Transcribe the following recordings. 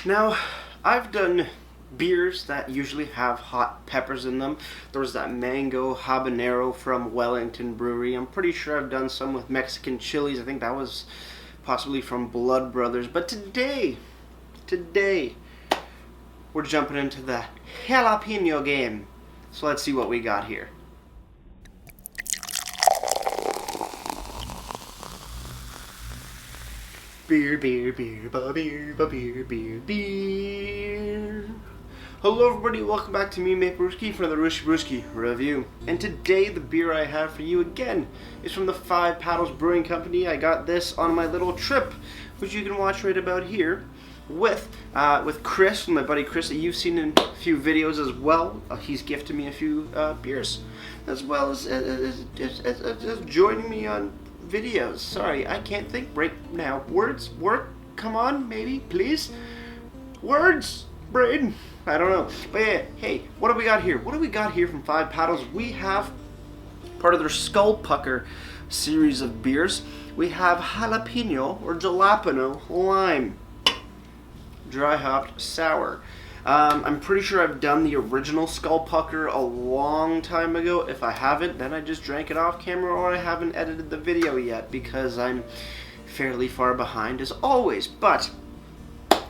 Now, I've done beers that usually have hot peppers in them. There was that mango habanero from Wellington Brewery. I'm pretty sure I've done some with Mexican chilies. I think that was possibly from Blood Brothers. But today, we're jumping into the jalapeno game. So let's see what we got here. Beer, beer, beer, beer, beer, beer, beer. Hello everybody, welcome back to me, Mate Brewski, for another Rushy Brewski review. And today the beer I have for you again is from the Five Paddles Brewing Company. I got this on my little trip, which you can watch right about here, with Chris, my buddy Chris, that you've seen in a few videos as well. He's gifted me a few beers, as well as joining me on videos. Sorry, I can't think right now. Words, come on, maybe, please. Words, brain. I don't know. But yeah, hey, what do we got here? What do we got here from Five Paddles? We have part of their Skull Pucker series of beers. We have jalapeno or jalapeno lime, dry hopped sour. I'm pretty sure I've done the original Skull Pucker a long time ago. If I haven't, then I just drank it off camera, or I haven't edited the video yet because I'm fairly far behind as always. But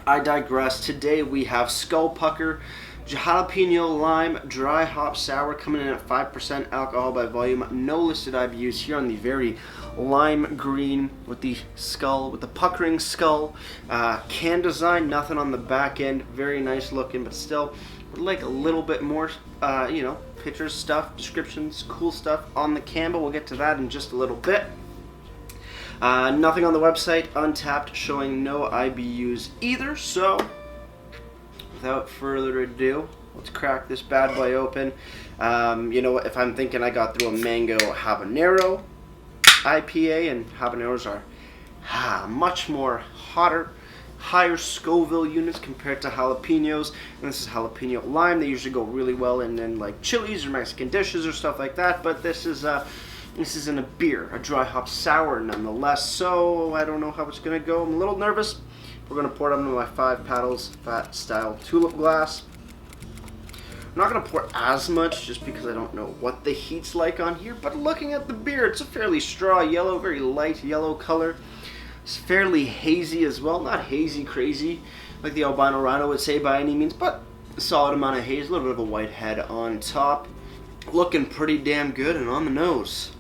I digress. Today we have Skull Pucker jalapeno lime dry hop sour coming in at 5% alcohol by volume. No listed IBUs here on the very lime green with the skull, with the puckering skull. Can design, nothing on the back end. Very nice looking, but still would like a little bit more, pictures, stuff, descriptions, cool stuff on the can, but we'll get to that in just a little bit. Nothing on the website, untapped, showing no IBUs either, so without further ado, let's crack this bad boy open. You know what, if I'm thinking I got through a mango habanero IPA, and habaneros are much more hotter, higher Scoville units compared to jalapenos, and this is jalapeno lime. They usually go really well in like chilies or Mexican dishes or stuff like that, but this is in a beer, a dry hop sour nonetheless, so I don't know how it's going to go. I'm a little nervous. We're going to pour it into my Five Paddles fat style tulip glass. I'm not going to pour as much just because I don't know what the heat's like on here, but looking at the beer, it's a fairly straw yellow, very light yellow color. It's fairly hazy as well, not hazy crazy like the albino rhino would say by any means, but a solid amount of haze, a little bit of a white head on top. Looking pretty damn good and on the nose.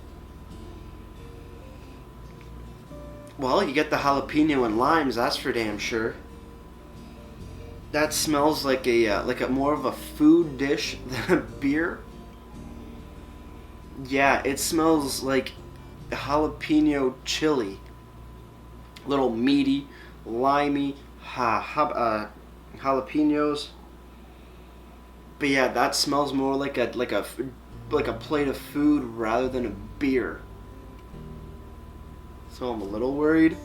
Well, you get the jalapeno and limes, that's for damn sure. That smells like a more of a food dish than a beer. Yeah, it smells like jalapeno chili. Little meaty, limey, jalapenos. But yeah, that smells more like a plate of food rather than a beer. So I'm a little worried.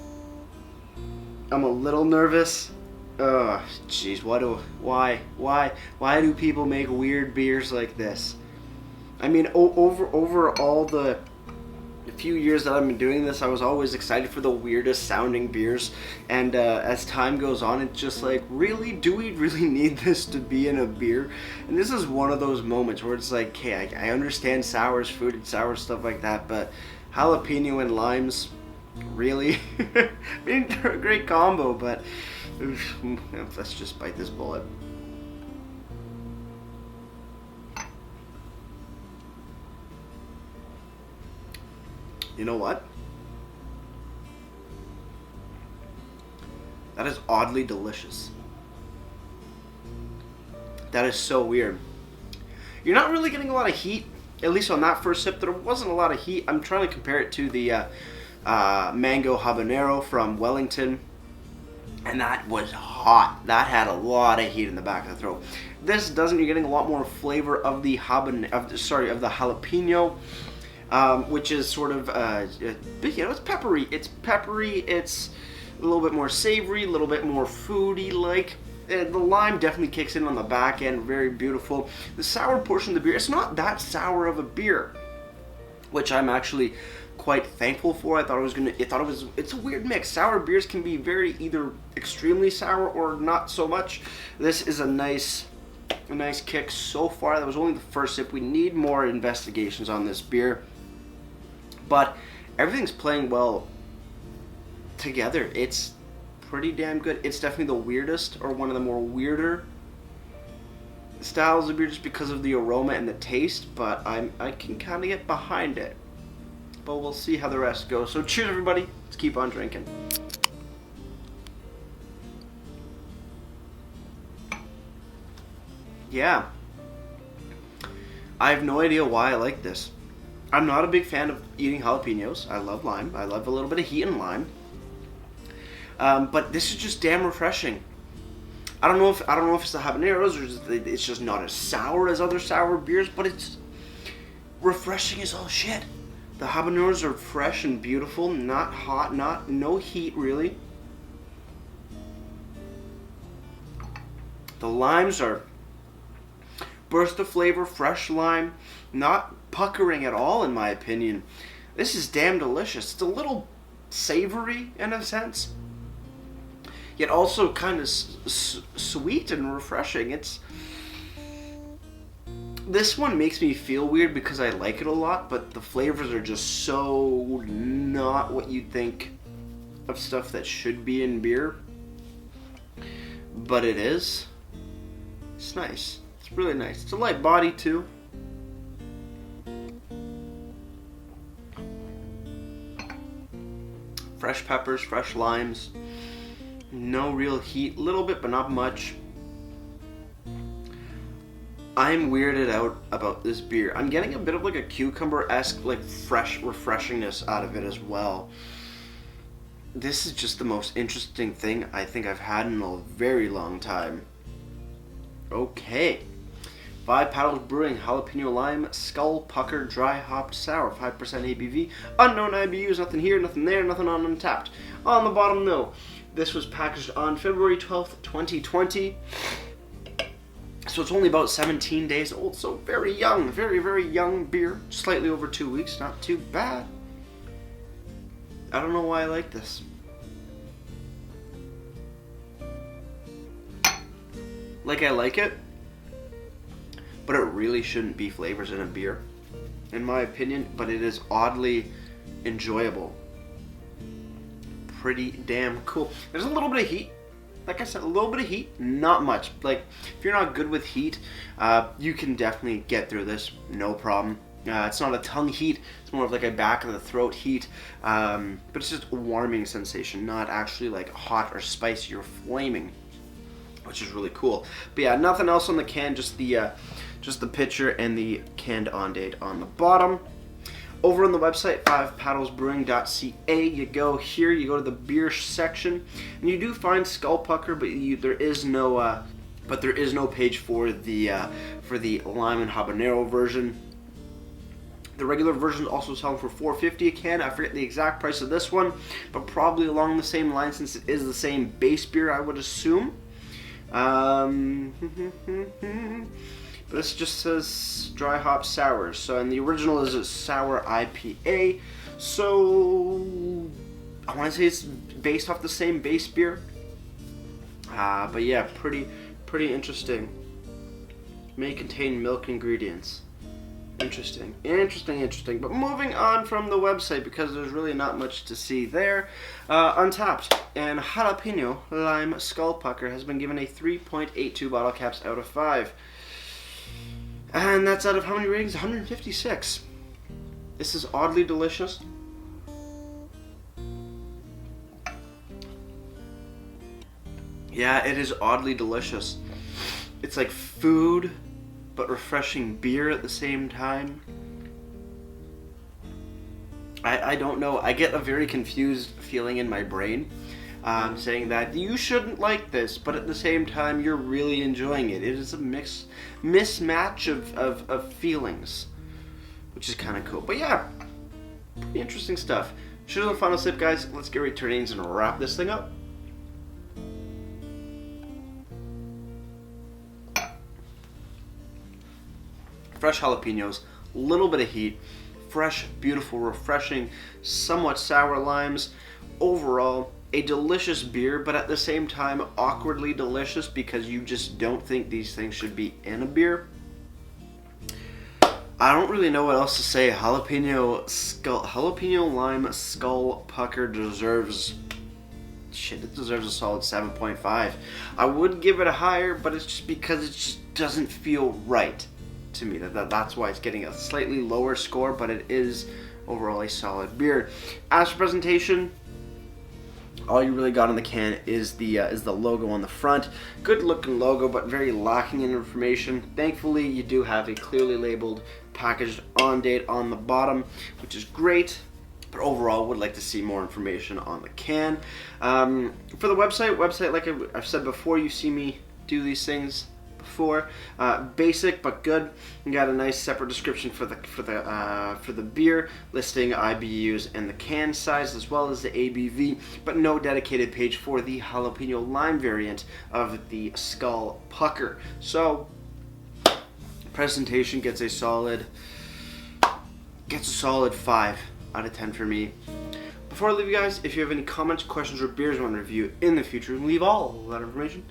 I'm a little nervous. Ugh, jeez, why do people make weird beers like this? I mean, over all the few years that I've been doing this, I was always excited for the weirdest sounding beers, and as time goes on, it's just like, really, do we really need this to be in a beer? And this is one of those moments where it's like, okay, I understand sours, food and sour stuff like that, but jalapeno and limes, really? I mean, they're a great combo, but let's just bite this bullet. You know what? That is oddly delicious. That is so weird. You're not really getting a lot of heat, at least on that first sip. There wasn't a lot of heat. I'm trying to compare it to the mango habanero from Wellington, and that was hot. That had a lot of heat in the back of the throat. This doesn't. You're getting a lot more flavor of the jalapeno, which is sort of it's peppery. It's peppery. It's a little bit more savory, a little bit more foody like. The lime definitely kicks in on the back end, very beautiful. The sour portion of the beer, it's not that sour of a beer, which I'm actually quite thankful for. It's a weird mix. Sour beers can be very either extremely sour or not so much. This is a nice kick so far. That was only the first sip. We need more investigations on this beer, but everything's playing well together. It's pretty damn good. It's definitely the weirdest, or one of the more weirder styles of beer, just because of the aroma and the taste, but I can kind of get behind it. But we'll see how the rest goes. So cheers, everybody. Let's keep on drinking. Yeah. I have no idea why I like this. I'm not a big fan of eating jalapenos. I love lime. I love a little bit of heat in lime. But this is just damn refreshing. I don't know if it's the habaneros or it's just not as sour as other sour beers, but it's refreshing as all shit. The habaneros are fresh and beautiful, not hot, no heat really. The limes are burst of flavor, fresh lime, not puckering at all in my opinion. This is damn delicious. It's a little savory in a sense, yet also kind of sweet and refreshing. This one makes me feel weird because I like it a lot, but the flavors are just so not what you'd think of stuff that should be in beer. But it is. It's nice. It's really nice. It's a light body too. Fresh peppers, fresh limes. No real heat. Little bit, but not much. I'm weirded out about this beer. I'm getting a bit of like a cucumber-esque, like fresh refreshingness out of it as well. This is just the most interesting thing I think I've had in a very long time. Okay. 5 Paddles Brewing Jalapeno Lime Skull Pucker Dry Hopped Sour, 5% ABV. Unknown IBUs, nothing here, nothing there, nothing on Untapped. On the bottom, no. This was packaged on February 12th, 2020. So it's only about 17 days old, so very young, very, very young beer. Slightly over 2 weeks, not too bad. I don't know why I like this. Like, I like it, but it really shouldn't be flavors in a beer, in my opinion, but it is oddly enjoyable. Pretty damn cool. There's a little bit of heat. Like I said, a little bit of heat, not much. Like, if you're not good with heat, you can definitely get through this, no problem. It's not a tongue heat, it's more of like a back of the throat heat, but it's just a warming sensation, not actually like hot or spicy or flaming, which is really cool. But yeah, nothing else on the can, just the picture and the canned on date on the bottom. Over on the website, 5paddlesbrewing.ca, you go here, you go to the beer section, and you do find Skull Pucker, but there is no page for the lime and habanero version. The regular version is also selling for $4.50 a can. I forget the exact price of this one, but probably along the same line since it is the same base beer, I would assume. But this just says dry hop sour. So, and the original is a sour IPA. So, I want to say it's based off the same base beer. But yeah, pretty interesting. May contain milk ingredients. Interesting. But moving on from the website, because there's really not much to see there. Untapped and Jalapeno Lime Skull Pucker has been given a 3.82 bottle caps out of 5. And that's out of how many ratings? 156. This is oddly delicious. Yeah, it is oddly delicious. It's like food, but refreshing beer at the same time. I don't know. I get a very confused feeling in my brain. Saying that you shouldn't like this, but at the same time you're really enjoying it. It is a mismatch of feelings, which is kind of cool. But yeah, pretty interesting stuff. Cheers on the final sip, guys. Let's get returns and wrap this thing up. Fresh jalapenos, little bit of heat, fresh, beautiful, refreshing, somewhat sour limes. Overall, a delicious beer, but at the same time awkwardly delicious because you just don't think these things should be in a beer. I don't really know what else to say. Jalapeno lime skull pucker deserves it deserves a solid 7.5. I would give it a higher, but it's just because it just doesn't feel right to me. That's why it's getting a slightly lower score, but it is overall a solid beer. As for presentation, all you really got on the can is the logo on the front. Good looking logo, but very lacking in information. Thankfully, you do have a clearly labeled packaged on date on the bottom, which is great. But overall, would like to see more information on the can. For the website, like I've said before, you see me do these things before. Basic but good. You got a nice separate description for the beer, listing IBUs and the can size as well as the ABV, but no dedicated page for the jalapeno lime variant of the skull pucker. So presentation gets a solid 5 out of 10 for me. Before I leave you guys, if you have any comments, questions, or beers you want to review in the future, leave all that information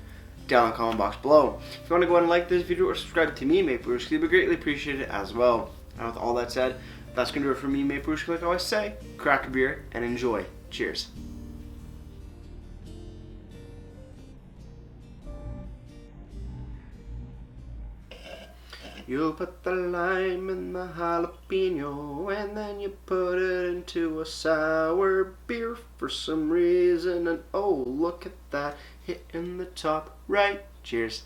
down in the comment box below. If you want to go ahead and like this video or subscribe to me, Maple Brewing, it would greatly appreciate it as well. And with all that said, that's going to do it for me, Maple Brewing. Like I always say, crack a beer and enjoy. Cheers. You put the lime in the jalapeno and then you put it into a sour beer for some reason, and oh, look at that, hitting the top right. Cheers.